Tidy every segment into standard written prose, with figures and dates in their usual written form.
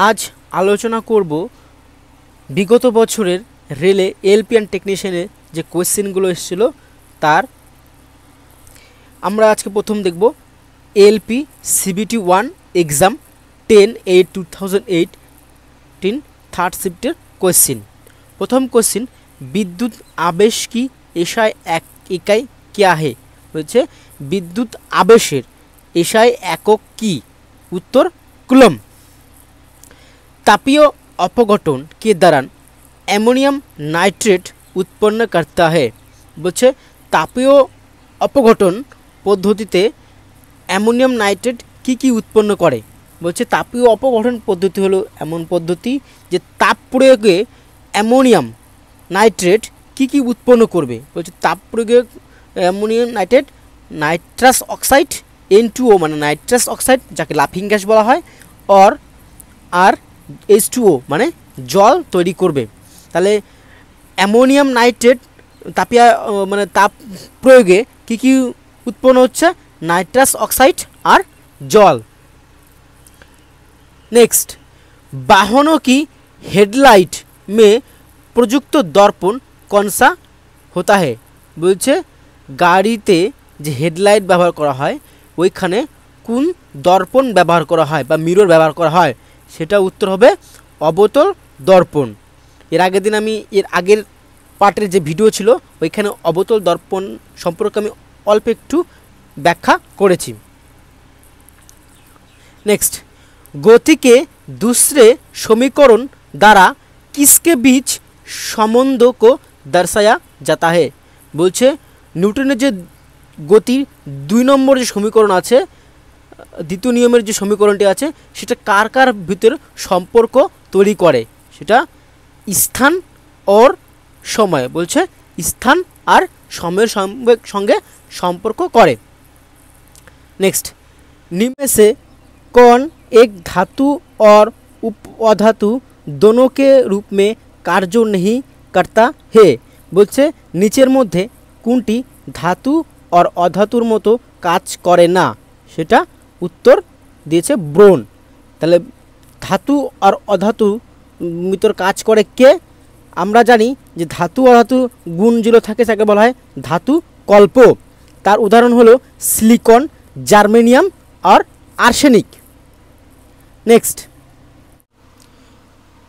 আজ আলোচনা করব বিগত বছরের রেলে এলপিএন টেকনিশিয়ানে যে কোয়েশ্চেনগুলো এসেছিল তার। আমরা আজকে প্রথম দেখব এলপি সিবিটি 1 এক্সাম 10/8/2018 থার্ড শিফটের কোয়েশ্চেন। প্রথম কোয়েশ্চেন, বিদ্যুৎ আবেশ কি এসআই ইকাই क्या है? বলছে বিদ্যুৎ আবেশের এসআই একক কি? উত্তর কুলম। तापीय अपघटन के दौरान अमोनियम नाइट्रेट उत्पन्न करता है। बोलছে तापीय अपघटन पद्धतिते अमोनियम नाइट्रेट की उत्पन्न करे। बोलছে तापीय अपघटन पद्धति हलो एमन पद्धति जे ताप प्रयोगे अमोनियम नाइट्रेट की उत्पन्न करबे। बोलছে ताप प्रयोगे ammonium nitrate nitrous oxide N2O माने नाइट्रास अक्साइड जाके लाफिंग ग्यास बला हय और H2O माने जल तैरी करबे। ताहले अमोनियम नाइट्रेट तापिया माने ताप प्रयोगे की उत्पन्न होच्छे? नाइट्रास अक्साइड और जल। नेक्स्ट, वाहनों की हेडलाइट में प्रयुक्त दर्पण कौन सा होता है? बोलছে गाड़ीते जे हेडलाइट व्यवहार करा हय ओइखाने कोन दर्पण व्यवहार करा हय बा मिरर व्यवहार करा हय? সেটা উত্তর হবে অবতল দর্পণ। এর আগের দিন আমি এর আগের পার্টের যে ভিডিও ছিল ওইখানে অবতল দর্পণ সম্পর্কে আমি অল্প একটু ব্যাখ্যা করেছি। नेक्स्ट, गति के दूसरे समीकरण द्वारा किसके बीच संबंध को दर्शाया जाता है? बोलছে নিউটনের যে গতির 2 নম্বর যে সমীকরণ আছে, দ্বিতীয় নিয়মের যে সমীকরণটি আছে সেটা কার কার ভিতর সম্পর্ক তৈরি করে? সেটা স্থান और সময়। বলছে স্থান আর সময়ের সঙ্গে সম্পর্ক করে। नेक्स्ट, निम्न से कौन एक धातु और अधातु दोनों के रूप में कार्य नहीं करता है? बोलছে নিচের মধ্যে কোনটি ধাতু और अधातुर মতো কাজ করে না? সেটা उत्तर दिए ब्रोन। ताहले धातु और अधातु मितर काज करे के? आमरा जानी जे धातु अधातु गुण जेगुलो थाके ताके बला हय धातु कल्प। तार उदाहरण हलो सिलिकन, जार्मेनियम और आर्सेनिक। नेक्स्ट,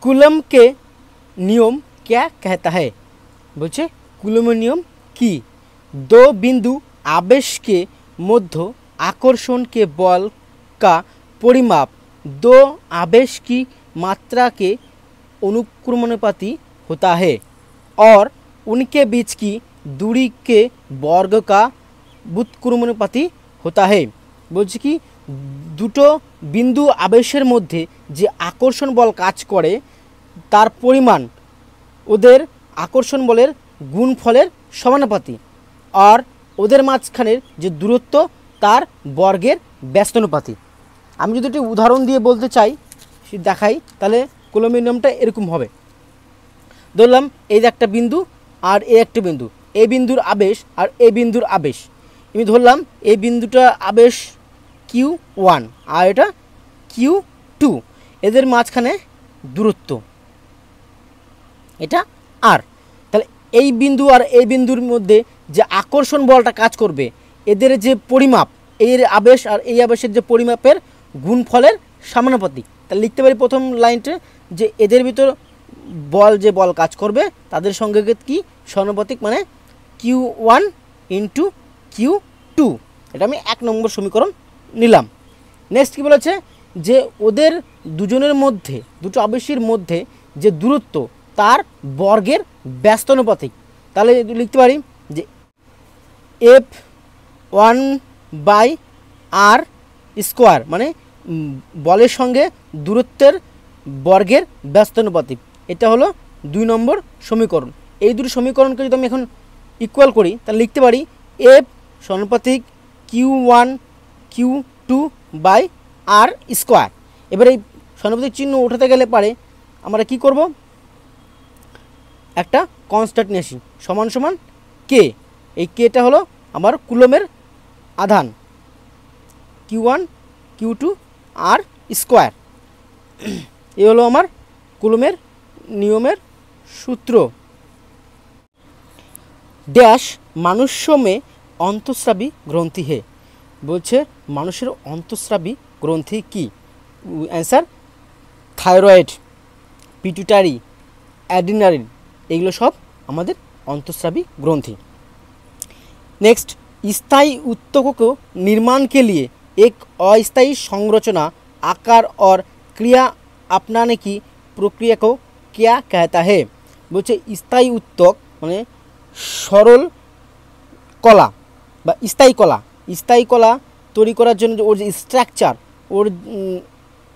कूलम के नियम क्या कहता है? बोलছে कूलम नियम की? दो बिंदु आवेश के मध्य आकर्षण के बल का परिमाप दो आवेश की मात्रा के अनुक्रमानुपाती होता है और उनके बीच की दूरी के वर्ग का व्युत्क्रमानुपाती होता है। बोलছে কি দুটো বিন্দু আবেশের মধ্যে যে আকর্ষণ বল কাজ করে তার পরিমাণ ওদের আকর্ষণ বলের গুণফলের সমানুপাতি আর ওদের মাঝখানের যে দূরত্ব তার বর্গের ব্যস্তানুপাতি। আমি যদি একটি উদাহরণ দিয়ে বলতে চাই দেখাই তাহলে কুলমের নিয়মটা এরকম হবে। ধরলাম এই যে একটা বিন্দু আর এই একটা বিন্দু, এই বিন্দুর আবেশ আর এই বিন্দুর আবেশ। আমি ধরলাম এই বিন্দুটা আবেশ Q1 আর এটা Q2, এদের মাঝখানে দূরত্ব এটা R। তাহলে এই বিন্দু আর এই বিন্দুর মধ্যে যে আকর্ষণ বলটা কাজ করবে এদের যে পরিমাপ, এর আবেশ আর এই আবেশের যে পরিমাপের গুণফলের সমানুপাতিক। তাহলে লিখতে পারি প্রথম লাইনটা যে এদের ভিতর বল যে বল কাজ করবে তাদের সঙ্গে কি সমানুপাতিক, মানে Q1 ইন্টু Q2। এটা আমি 1 নম্বর সমীকরণ নিলাম। নেক্সট কি বলেছে যে ওদের দুজনের মধ্যে দুটো আবেশের মধ্যে যে দূরত্ব তার বর্গের ব্যস্তানুপাতিক। তাহলে লিখতে পারি যে F1/r স্কোয়ার মানে বলের সঙ্গে দূরত্বের বর্গের ব্যস্তানুপাতিক। এটা হলো 2 নম্বর সমীকরণ। এই দুটো সমীকরণকে যদি আমি এখন ইকুয়াল করি তাহলে লিখতে পারি F সমানুপাতিক Q1 Q2/r স্কোয়ার। এবার এই সমানুপাতিক চিহ্ন উঠাতে গেলে পারে আমরা কি করব, একটা কনস্ট্যান্ট নিয়ে আসি সমান সমান কে। এই কেটা হলো আমার কুলমের আধান Q1 Q2 R স্কোয়ার। এ হলো আমার কুলমের নিয়মের সূত্র। ড্যাশ মানুষ্য মে অন্তঃস্রাবী গ্রন্থি হে, বলছে মানুষের অন্তঃস্রাবী গ্রন্থি কি? অ্যান্সার থাইরয়েড, পিটুইটারি, অ্যাড্রিনালিন, এগুলো সব আমাদের অন্তঃস্রাবী ग्रंथि। नेक्स्ट, स्थायी ऊतकों को निर्माण के लिए एक अस्थायी संरचना, आकार और क्रिया अपनाने की प्रक्रिया को क्या कहता है? बोलছে स्थायी ऊतक মানে সরল কলা বা স্থায়ী কলা তৈরি করার জন্য ওর যে স্ট্রাকচার,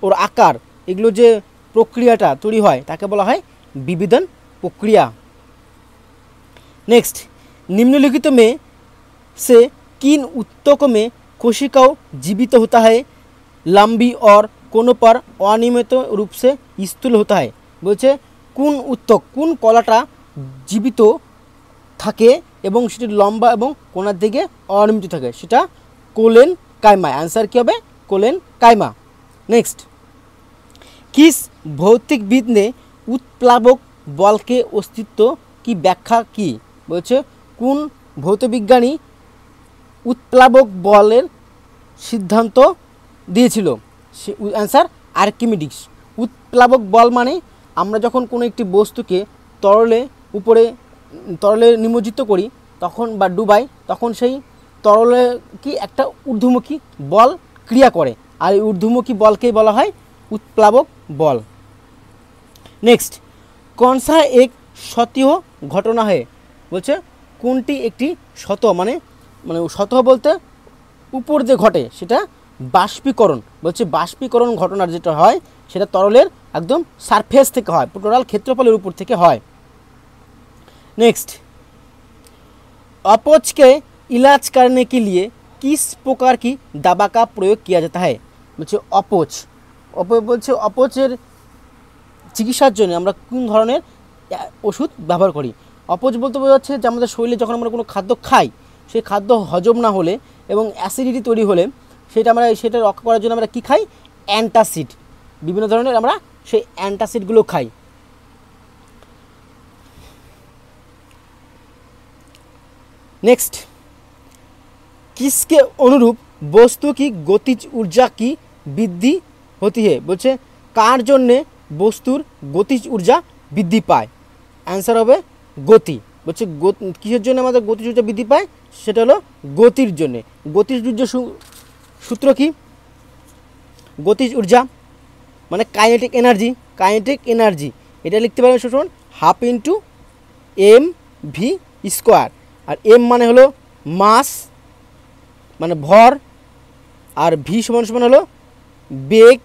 ওর আকার, এগুলো যে প্রক্রিয়াটা তৈরি হয় তাকে বলা হয় विभेदन प्रक्रिया। नेक्स्ट, निम्नलिखित में से किन ऊतकों में कोशिकाओं जीवित होता है, लंबी और कोनों पर अनियमित रूप से स्थूल होता है? बोलছে কোন উত্তক, কোন কলাটা জীবিত থাকে এবং সেটি লম্বা এবং কোণার দিকে অনিয়মিত থাকে, সেটা কোলেন কাইমা। आंसर কি হবে? কোলেন কাইমা। नेक्स्ट, किस भौतिकविद ने उत्प्लावक बल के अस्तित्व की व्याख्या की? बोलছে কোন ভৌতবিজ্ঞানী उत्प्लावक बलेर सिद्धांत दिएছিল? आंसर आर्किमिडिस। उत्प्लावक बल माने আমরা যখন কোনো একটি বস্তুকে তরলে নিমজ্জিত করি তখন বা ডুবাই, তখন সেই তরলে কি একটা ঊর্ধ্বমুখী বল ক্রিয়া করে, আর এই ঊর্ধ্বমুখী বলকেই বলা হয় उत्प्लावक बल। नेक्स्ट, कौन सा एक सतह घटना है? बोलছে কোনটি একটি সতহ মানে সতহ বলতে উপর দিয়ে ঘটে, সেটা বাষ্পীকরণ। বলছে বাষ্পীকরণ ঘটনার যেটা হয় সেটা তরলের একদম সারফেস থেকে হয়, টোটাল ক্ষেত্রফলের উপর থেকে হয়। नेक्स्ट, अपच के इलाज करने के लिए किस प्रकार की दवा का प्रयोग किया जाता है? बोलছে বলছে অপচের চিকিৎসার জন্য আমরা কোন ধরনের ওষুধ ব্যবহার করি? অপচ বলতে বোঝাচ্ছে যে আমাদের শরীরে যখন আমরা কোনো খাদ্য খাই, সেই খাদ্য হজম না হলে এবং অ্যাসিডিটি তৈরি হলে সেটা রক্ষা করার জন্য আমরা কী খাই? অ্যান্টাসিড, বিভিন্ন ধরনের আমরা সেই অ্যান্টাসিডগুলো খাই। नेक्स्ट, किसके अनुरूप वस्तु की गतिज ऊर्जा की वृद्धि होती है? बोलছে কার জন্যে বস্তুর গতিজ ऊर्जा বৃদ্ধি পায়? आंसर হবে গতি। বলছে কিসের জন্য আমাদের গতিজ ऊर्जा বৃদ্ধি পায়? সেটা হলো গতির জন্য। গতিজ ऊर्जा সূত্র কি? গতিজ ऊर्जा মানে কাইনেটিক এনার্জি, এটা লিখতে পারেন শুনুন, half into M V square. আর এম মানে হলো মাস মানে ভর, আর ভি সমান সমান হলো বেগ,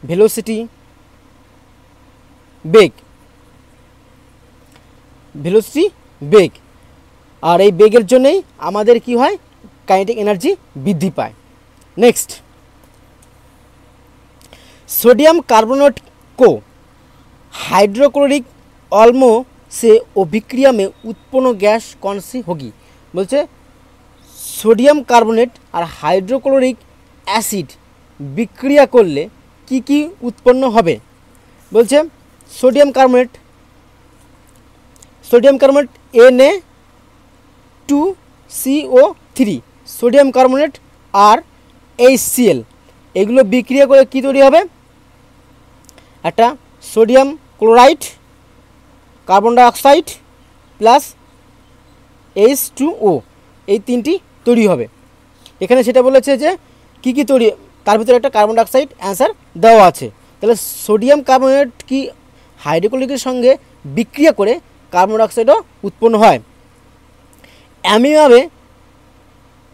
ভেলোসিটি, বেগ, আর এই বেগের জন্যই আমাদের কি হয়? কাইনেটিক এনার্জি বৃদ্ধি পায়। नेक्स्ट, सोडियम कार्बोनेट को हाइड्रोक्लोरिक अम्ल से अभिक्रिया में उत्पन्न गैस कौन सी होगी? बोलছে সোডিয়াম কার্বনেট আর হাইড্রোক্লোরিক অ্যাসিড বিক্রিয়া করলে কি কি উৎপন্ন হবে? বলছে sodium carbonate Na2CO3, sodium carbonate আর HCl, এগুলো বিক্রিয়া করে কি তৈরি হবে? একটা sodium chloride, carbon dioxide plus H2O, এই তিনটি তৈরি হবে। এখানে সেটা বলেছে যে কি কি তৈরি, তার ভিতরে একটা কার্বন ডাইঅক্সাইড অ্যান্সার দেওয়া আছে। তাহলে সোডিয়াম কার্বনেট কি হাইড্রোক্লোরিকের সঙ্গে বিক্রিয়া করে কার্বন ডাইঅক্সাইডও উৎপন্ন হয়। অ্যামিবা में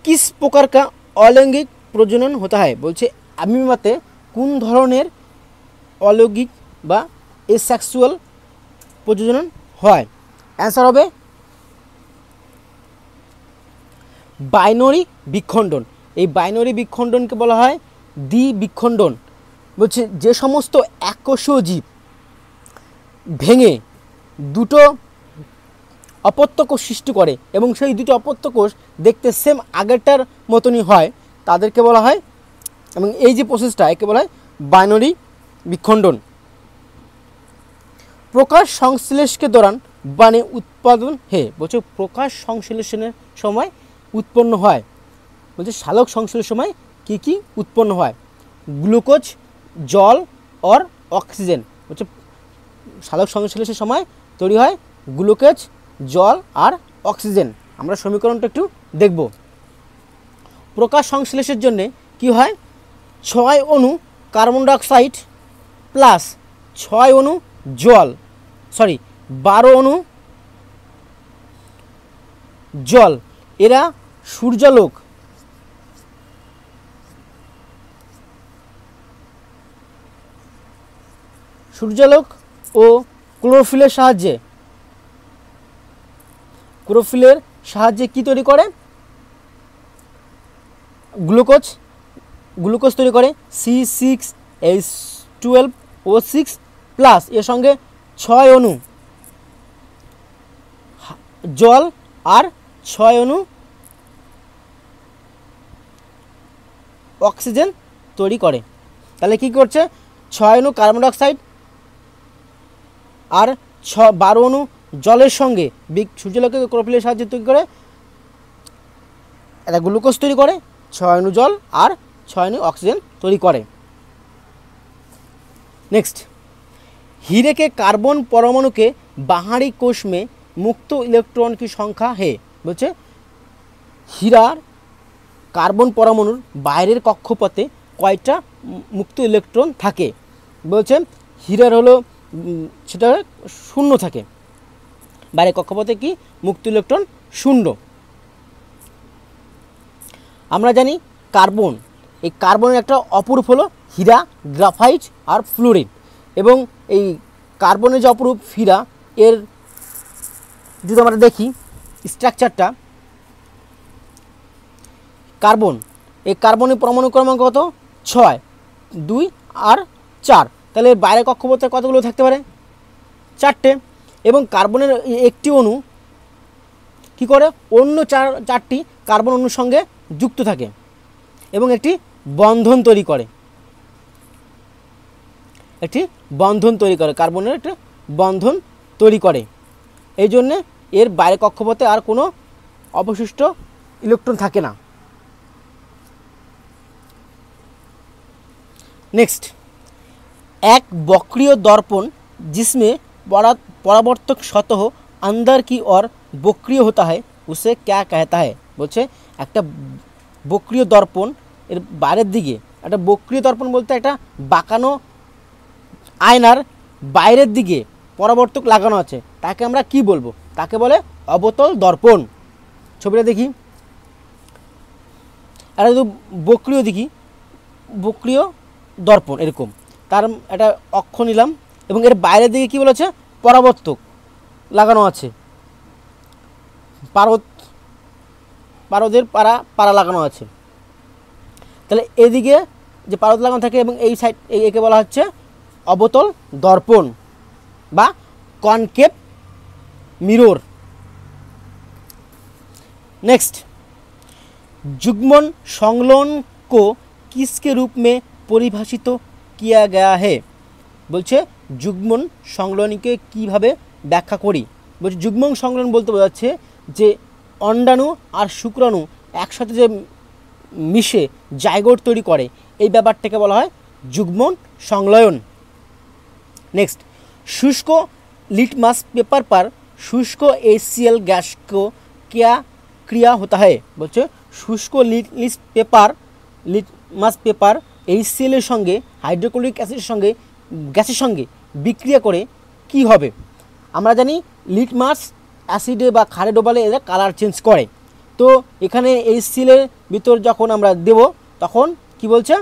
किस प्रकार का अलैंगिक प्रजनन होता है? বলছে অ্যামিবাতে কোন ধরনের অলৈঙ্গিক বা এসেক্সুয়াল প্রজনন হয়? অ্যান্সার হবে বাইনারি বিখণ্ডন। এই বাইনারি বিখণ্ডনকে বলা হয় দ্বিবিখণ্ডন। বলছে যে সমস্ত এককোষীয় জীব ভেঙে দুটো অপত্য কোষ সৃষ্টি করে এবং সেই দুটো অপত্য কোষ দেখতে সেম আগেরটার মতনই হয়, তাদেরকে বলা হয়, এবং এই যে প্রসেসটা একে বলা হয় বাইনারি विखंडन। प्रकाश संश्लेष के दौरान बने उत्पादन है बोलছে प्रकाश संश्लेषণের সময় উৎপন্ন হয় बोलছে সালোক সংশ্লেষণের সময় কি কি উৎপন্ন হয় গ্লুকোজ জল और অক্সিজেন बोलছে সালোক সংশ্লেষণের সময় তৈরি হয় গ্লুকোজ জল আর অক্সিজেন। আমরা সমীকরণটা একটু দেখব। প্রকাশ সংশ্লেষের জন্য কি হয় 6 অণু কার্বন ডাই অক্সাইড প্লাস 6 অণু জল 12 অণু জল এরা সূর্যালোক ও ক্লোরোফিলের সাহায্যে কি তৈরি করে গ্লুকোজ তৈরি করে C6H12O6 প্লাস এর সঙ্গে 6 অণু জল আর 6 অণু অক্সিজেন তৈরি করে। তাহলে কি করছে 6 অণু কার্বন ডাই অক্সাইড আর 12 অণু জলের সঙ্গে সূর্যালোকের ক্লোরোফিলের সাহায্যে তৈরি করে এটা গ্লুকোজ তৈরি করে 6 অণু জল আর 6 অণু অক্সিজেন তৈরি করে। नेक्स्ट हीरे के कार्बन परमाणु के बाहरी कोश में मुक्त इलेक्ट्रॉन की संख्या है बोलছে हीरार कार्बन परमाणुर बाहरेर कक्षपथे कयटा मुक्त इलेक्ट्रन थाके बोलছে हीरार हलो सेटा शून्य थाके बाहरेर कक्षपथे कि मुक्त इलेक्ट्रन शून्य। আমরা জানি কার্বন এই কার্বনের একটা অপরূপ হলো হীরা গ্রাফাইট আর ফ্লোরিন এবং এই কার্বনের যে অপরূপ হীরা এর যদি আমরা দেখি স্ট্রাকচারটা কার্বন এই কার্বনের পরমাণু ক্রমাঙ্ক কত 6 2 আর 4 তাহলে এর বাইরে কক্ষপথে কতগুলো থাকতে পারে 4টে এবং কার্বনের একটি অণু কি করে অন্য 4টি কার্বন অণুর সঙ্গে যুক্ত থাকে এবং একটি বন্ধন তৈরি করে কার্বনের একটা বন্ধন তৈরি করে এই জন্য এর বাইরে কক্ষপথে আর কোনো অবশিষ্ট ইলেকট্রন থাকে না। नेक्स्ट एक वक्रीय दर्पण जिसमें परावर्तक सतह अंदर की ओर वक्रीय होता है उसे क्या कहता है बोलছে একটা বক্রীয় দর্পণ এর বাইরের দিকে একটা বক্রীয় দর্পণ বলতে একটা বাঁকানো আয়নার বাইরের দিকে পরাবর্তক লাগানো আছে তাকে আমরা কি বলবো তাকে বলে অবতল দর্পণ। ছবিটা দেখি আর যদি বক্রীয় দেখি বক্রীয় দর্পণ এরকম তার একটা অক্ষ নিলাম এবং এর বাইরের দিকে কি বলেছে পরাবর্তক লাগানো আছে পারদের পারা লাগানো আছে তাহলে এদিকে যে পারদ লাগানো থাকে এবং এই সাইড একে বলা হচ্ছে অবতল দর্পণ বা কনকেভ মিরর। नेक्स्ट युग्मन संलयन को किसके रूप में परिभाषित किया गया है बोलছে युग्मन संलयनকে কিভাবে ব্যাখ্যা করি বলছে যুগ্মন সংলয়ন বলতে বোঝাচ্ছে যে অন্ডাণু আর শুক্রাণু একসাথে যে মিশে জাইগোট তৈরি করে এই ব্যাপারটাকে বলা হয় যুগ্মন সংলয়ন। नेक्स्ट शुष्क लिटमस पेपर पर शुष्क HCl गैस को क्या क्रिया होता है बोलছে शुष्क लिटमास पेपर HCl এর সঙ্গে হাইড্রোক্লোরিক অ্যাসিডের সঙ্গে গ্যাসের সঙ্গে বিক্রিয়া করে কি হবে আমরা জানি লিটমাস অ্যাসিডে বা ক্ষারে ডোবালে এরা কালার চেঞ্জ করে তো এখানে HCl এর ভিতর যখন আমরা দেব তখন কি বলছে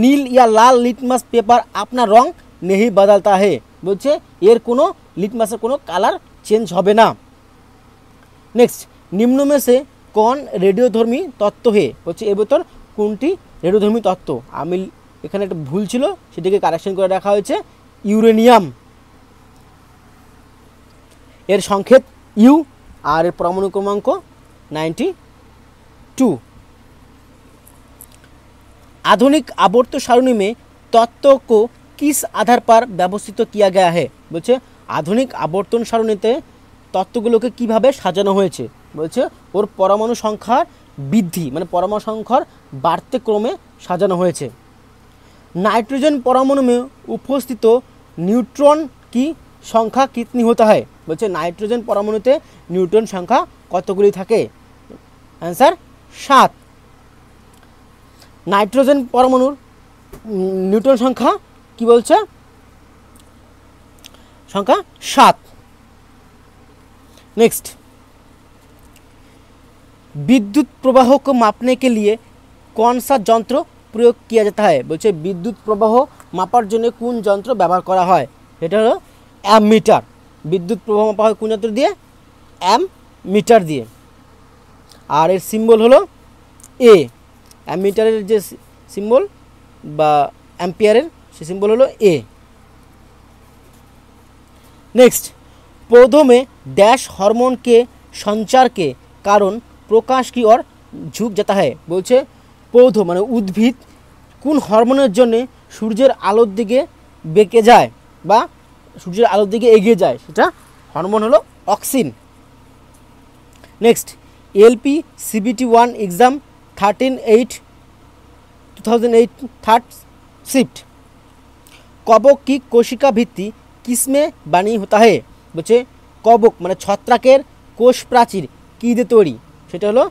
নীল या লাল লিটমাস পেপার আপনার রং नहीं बदलता है बोलছে এর কোনো লিটমাসের কোনো কালার চেঞ্জ হবে না। नेक्स्ट निम्न में से कौन रेडियोधर्मी तत्व है बोलছে এর ভিতর কোনটি রেডিওধর্মী তত্ত্ব আমি এখানে একটা ভুল ছিল সেটাকে কারেকশন করে রাখা হয়েছে ইউরেনিয়াম এর সংকেত ইউ और परमाणु क्रमांक 92। आधुनिक आवर्त सारणी में तत्व को किस आधार पर व्यवस्थित किया गया है বলছে আধুনিক আবর্তন সারণীতে তত্ত্বগুলোকে কিভাবে সাজানো হয়েছে বলছে ওর পরমাণু সংখ্যার বৃদ্ধি মানে পরমাণু সংখ্যার বাড়তে ক্রমে সাজানো হয়েছে नाइट्रोजन परमाणु में उपस्थित न्यूट्रॉन की संख्या कितनी होता है बोलते नाइट्रोजन परमाणुते न्यूट्रॉन संख्या कतगुली थाके आंसर 7 नाइट्रोजन परमाणुर न्यूट्रॉन संख्या कि बोलছে संख्या 7 नेक्स्ट विद्युत प्रवाह को मापने के लिए कौन सा यंत्र प्रयोग किया जाता है बोलছে विद्युत प्रवाह मापार जन्य कोन यंत्र व्यवहार करा है এটা হলো অ্যামমিটার विद्युत प्रवाह मापा হয় কোন যন্ত্র দিয়ে অ্যামমিটার দিয়ে আর এর সিম্বল হলো এ অ্যামমিটারের যে সিম্বল বা অ্যাম্পিয়ারের সে সিম্বল হলো ए नेक्स्ट पौधों में डैश हार्मोन के संचार के कारण प्रकाश की ओर झुक जाता है बोलছে पौधो माने उद्भिद कोन हरमोनेर जन्य सूर्येर आलोर दिके बेঁকে যায় বা सूर्येर आलोर दिके एगिয়ে যায় সেটা हरमोन हलो auxin next LP CBT 1 exam 13/8/2008 third shift कबक की कोशिका भित्ति किसमें बनी होता है बोलছে कबक माने ছত্রাকের কোষ প্রাচীর কি দিয়ে তৈরি সেটা হলো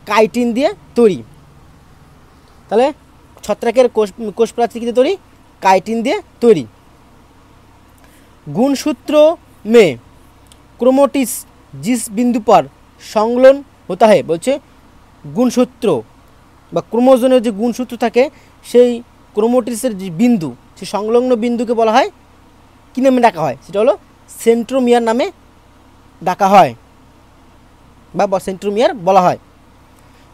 কাইটিন দিয়ে তৈরি তাহলে ছত্রাকের কোষ প্রাচীর কি দিয়ে তৈরি কাইটিন দিয়ে তৈরি गुणसूत्र में क्रोमोटिस जिस बिंदु पर संलग्न होता है बोलছে गुणसूत्र বা ক্রোমোজোমের যে গুণসূত্র থাকে সেই ক্রোমোটিসের যে বিন্দু সেই সংলগ্ন বিন্দুকে বলা হয় কি নামে ডাকা হয় সেটা হলো সেন্ট্রোমিয়ার নামে ডাকা হয় বা সেন্ট্রোমিয়ার বলা হয়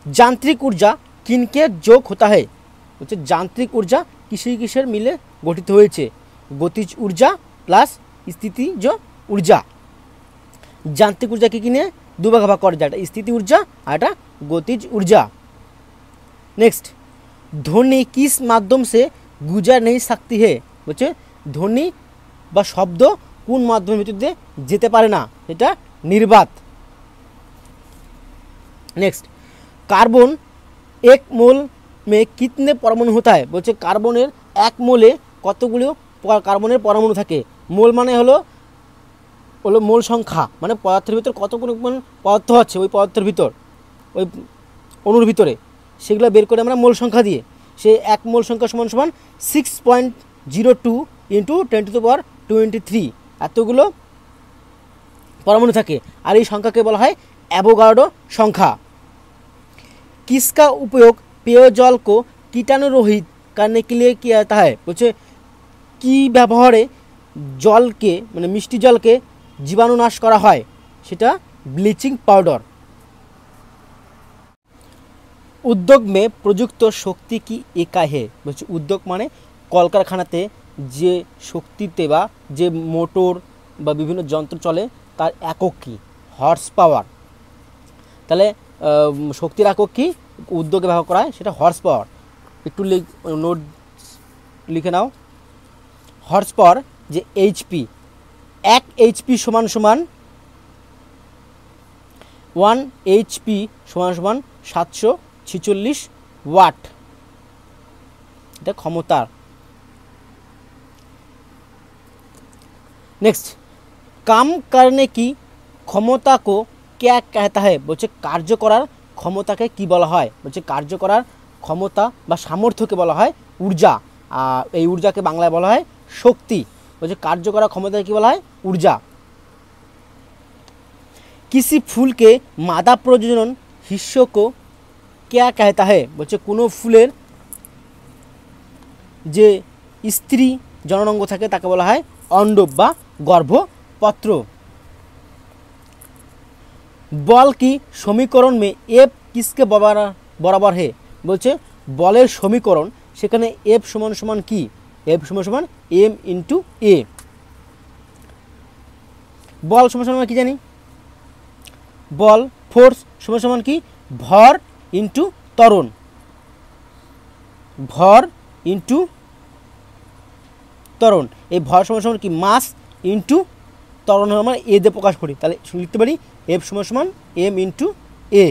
যান্ত্রিক ऊर्जा किनके যোগ होता है बोलছে যান্ত্রিক ऊर्जा किसेर किसेर मिले गठित হয়েছে गतिज ऊर्जा प्लस स्थितिज ऊर्जा যান্ত্রিক ऊर्जा की किने दो भाग भाग कर जाए स्थिति ऊर्जा और गतिज ऊर्जा नेक्स्ट ध्वनि किस माध्यम से गुजर नहीं सकती है बोलছে ध्वनि বা শব্দ কোন মাধ্যমের ভিতর দিয়ে যেতে পারে না এটা নির্বাত नेक्स्ट कार्बन एक मोल में कितने परमाणु होता है बोलছে कार्बনের एक मोले কতগুলো कार्बনের परमाणु থাকে मोल माने হলো मोल संख्या माने पदार्थের ভিতর কতগুলো পদার্থ আছে ওই পদার্থের ভিতর ওই অণুর ভিতরে সেগুলো বের করে আমরা মোল সংখ্যা দিয়ে সেই এক মোল সংখ্যা সমান সমান 6.02 ইনটু 10⁻23 এতগুলো परमाणु থাকে আর এই সংখ্যাকে বলা হয় অ্যাভোগাড্রো संख्या किसका उपयोग पेयजल को कीटाणु रहित करने के लिए किया जाता है बोलছে কি ব্যবহারে জলকে মানে মিষ্টি জলকে জীবাণুনাশ করা হয় সেটা ব্লিচিং पाउडर उद्योग में प्रयुक्त शक्ति की इकाई है बोलছে उद्योग माने कलकारखानाते जे शक्तिते बा जे मोटर बा विभिन्न यंत्र चले तार एकक की हर्स पावर ताहले शक्तिर एकक की उद्योगे व्यवहार करा है सेटा हर्स पावर एकटू नोट लिखे नाओ हर्स पावर जे एचपी एक एचपी समान समान 1 एचपी समान समान 746 वाट এটা ক্ষমতা नेक्स्ट काम करने की क्षमता को क्या कहता है बोलছে कार्य करार क्षमताके কি বলা হয় बोलছে कार्य करार क्षमता বা সামর্থ্যকে বলা হয় ऊर्जा এই ऊर्जाके বাংলায় বলা হয় शक्ति बोलছে कार्य करार क्षमताके কি বলা হয় ऊर्जा किसी फूल के मादा प्रजनन हिस्सों को क्या कहता है बोलছে কোনো ফুলের যে স্ত্রী জননাঙ্গ থাকে তাকে বলা হয় অন্ডব বা गर्भपत्र बल की समीकरण में एफ किसके बराबर है बोलছে बलेर समीकरण सेखाने एफ समान समान की एफ समान समान एम इंटू ए बल समान समान की जानी बल फोर्स समान समान की भर इंटू त्वरण भर इंटू ত্বরণ। এই ভর সমান সমান কি মাস ইন্টু ত্বরণ আমরা এ দিয়ে প্রকাশ করি, তাহলে লিখতে পারি এফ সমান সমান এম ইন্টু ए।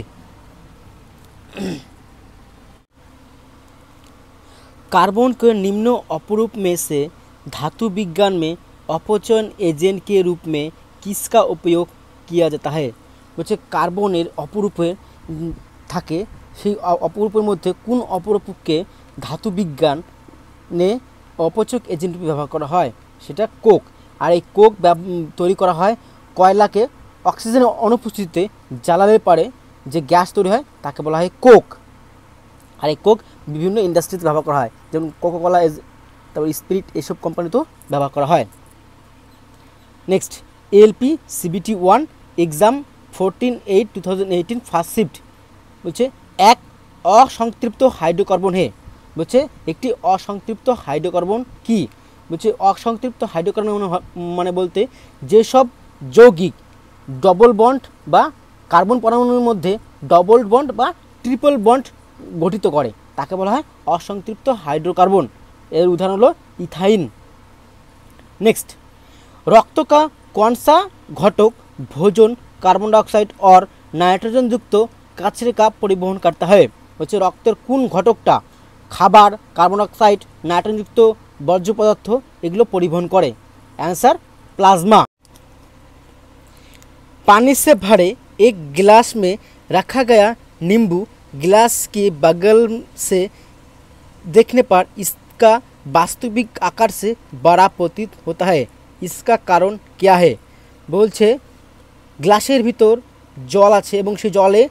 कार्बन के निम्न अपरूप में से धातु विज्ञान में अपचयन एजेंट के रूप में किसका उपयोग किया जाता है? বলছে কার্বনের অপরূপের থাকে, সেই অপরূপের মধ্যে কোন অপরূপকে ধাতু বিজ্ঞানে অপচয়ক এজেন্ট রূপে ব্যবহার করা হয়? সেটা কোক। আর এই কোক তৈরি করা হয় কয়লাকে অক্সিজেনের অনুপস্থিতিতে জ্বালালে পারে যে গ্যাস তৈরি হয় তাকে বলা হয় কোক। আর এই কোক বিভিন্ন ইন্ডাস্ট্রিতে ব্যবহার করা হয়, যেমন কোকাকোলা, তারপর স্পিরিট, এসব কোম্পানিতেও ব্যবহার করা হয়। Next, LP CBT 1 exam 14/8/2018 first shift বলছে এক অসংতৃপ্ত হাইড্রোকার্বন হে। বলছে একটি অসংতৃপ্ত হাইড্রোকার্বন কি? বলছে অসংতৃপ্ত হাইড্রোকার্বন মানে বলতে যেসব যৌগিক ডবল বন্ড বা কার্বন পরমাণুর মধ্যে ডবল বন্ড বা ট্রিপল বন্ড গঠিত করে তাকে বলা হয় অসংতৃপ্ত হাইড্রোকার্বন। এর উদাহরণ হলো ইথাইন। नेक्स्ट, रक्त का कौन सा घटक भोजन कार्बन डाइऑक्साइड और नाइट्रोजन युक्त कचरे का परिवहन करता है? হচ্ছে রক্তের কোন ঘটকটা খাবার, কার্বন ডাইঅক্সাইড, নাইট্রোজেন যুক্ত বর্জ্য পদার্থ এগুলো পরিবহন করে? Answer plasma. पानी से भरे एक गिलास में रखा गया नींबू गिलास के बगल से देखने पर इसका वास्तविक आकार से बड़ा प्रतीत होता है, इसका कारण क्या है? बोलছে গ্লাসের ভিতর জল আছে এবং সেই জলে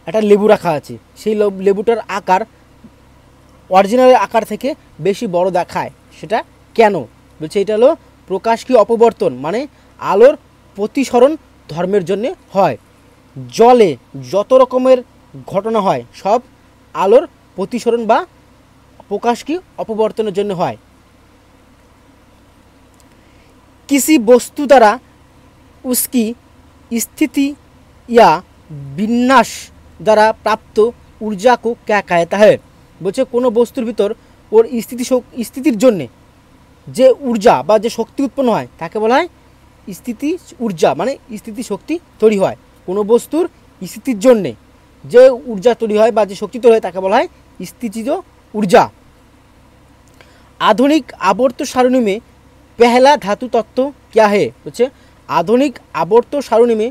একটা লেবু রাখা আছে, সেই লেবুটার আকার অরিজিনাল আকার থেকে বেশি বড় দেখায়, সেটা কেন? বলছে এটা হলো প্রকাশ কি অপবর্তন, মানে আলোর প্রতিসরণ ধর্মের জন্য হয়। জলে যত রকমের ঘটনা হয় সব আলোর প্রতিসরণ বা प्रकाश की अपवर्तन जन्य है। किसी वस्तु द्वारा उसकी स्थिति या विन्यास द्वारा प्राप्त ऊर्जा को क्या कहता है? बोलছে কোনো বস্তুর ভিতর ওর স্থিতির জন্য যে ऊर्जा বা যে শক্তি উৎপন্ন হয় তাকে বলা হয় স্থিতি ऊर्जा, মানে স্থিতি শক্তি তৈরি হয়। কোনো বস্তুর স্থিতির জন্য যে ऊर्जा তৈরি হয় বা যে শক্তি তৈরি হয় তাকে বলা হয় স্থিতিজ ऊर्जा। आधुनिक आवर्त सारणी में पहला धातु तत्व क्या है? बोलছে आधुनिक आवर्त सारणी में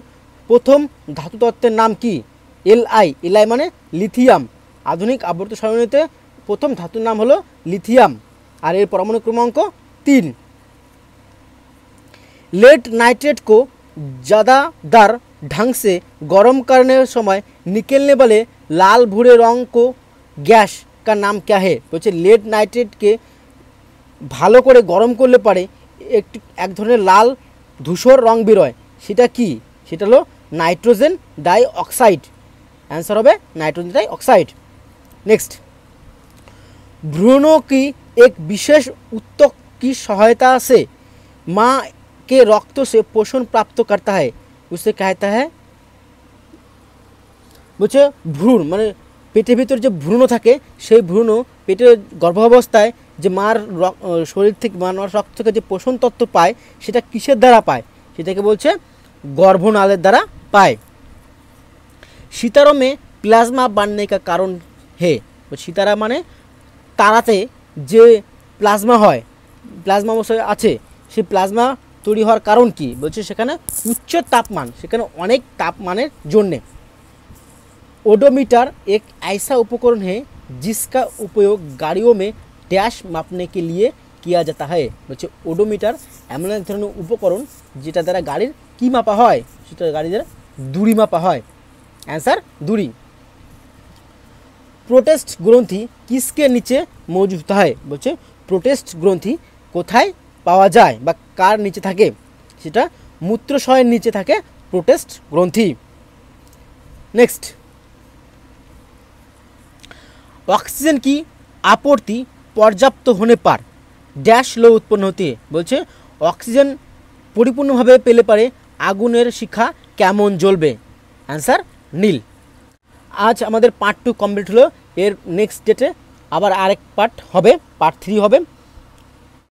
प्रथम धातु तत्वेर नाम की? Li माने लिथियम। आधुनिक आवर्त सारणीते प्रथम धातुर नाम हलो लिथियम और एर परमाणु क्रमांक 3। लेड नाइट्रेट को ज़्यादातर ढंग से गर्म करने समय निकलने वाले लाल भूरे रंग को गैस का नाम क्या है? बोलছে लेड नाइट्रेट के ভালো করে গরম করলে পারে এক ধরনের লাল ধূসর রং বেরোয়, সেটা কি? সেটা হলো নাইট্রোজেন ডাই অক্সাইড। आंसर হবে नाइट्रोजन डाई ऑक्साइड। नेक्स्ट, भ्रूणों की एक विशेष उत्तक की सहायता से माँ के रक्त से पोषण प्राप्त करता है, उसे कहता है? বলছে ভ্রূণ মানে পেটের ভিতর যে ভ্রূণ থাকে সেই ভ্রূণ পেটের গর্ভাবস্থায় যে মার শরীর থেকে মার রক্ত থেকে যে পোষণ তত্ত্ব পায় সেটা কিসের দ্বারা পায়? সেটাকে বলছে গর্ভনালের দ্বারা পায়। सितारों में प्लाज्मा बनने का कारण है? सितारा माने ताराते जे प्लाज्मा হয়, प्लाज्मा অবস্থায় আছে, সেই প্লাজমা তৈরি হওয়ার কারণ কি? বলছে সেখানে উচ্চ তাপমান, সেখানে অনেক তাপমানের জন্য। ओडोमीटर एक ऐसा उपकरण है जिसका उपयोग गाड़ियों में डैश मापने के लिए किया जाता है। বলছে ओडोमीटर এমন এক ধরনের উপকরণ যেটা দ্বারা গাড়ির কি মাপা হয়? সেটা গাড়ির दूरी मापा হয়। आंसर दूरी। प्रोटेस्ट ग्रंथि किसके नीचे मौजूद होता है? बोलছে प्रोटेस्ट ग्रंथि কোথায় পাওয়া যায় বা কার নিচে থাকে? সেটা মূত্রাশয়ের নিচে থাকে प्रोटेस्ट ग्रंथि। नेक्स्ट, ऑक्सीजन की आपूर्ति पर्याप्त होने पर डैश लो उत्पन्न होती है। बोलছে ऑक्सीजन परिपूर्णभाবে পেলে পারে আগুনের শিখা কেমন জ্বলবে? आंसर নীল। आज আমাদের পার্ট 2 কমপ্লিট হলো। এর নেক্সট ডেটে আবার আরেক পার্ট হবে, পার্ট 3 হবে।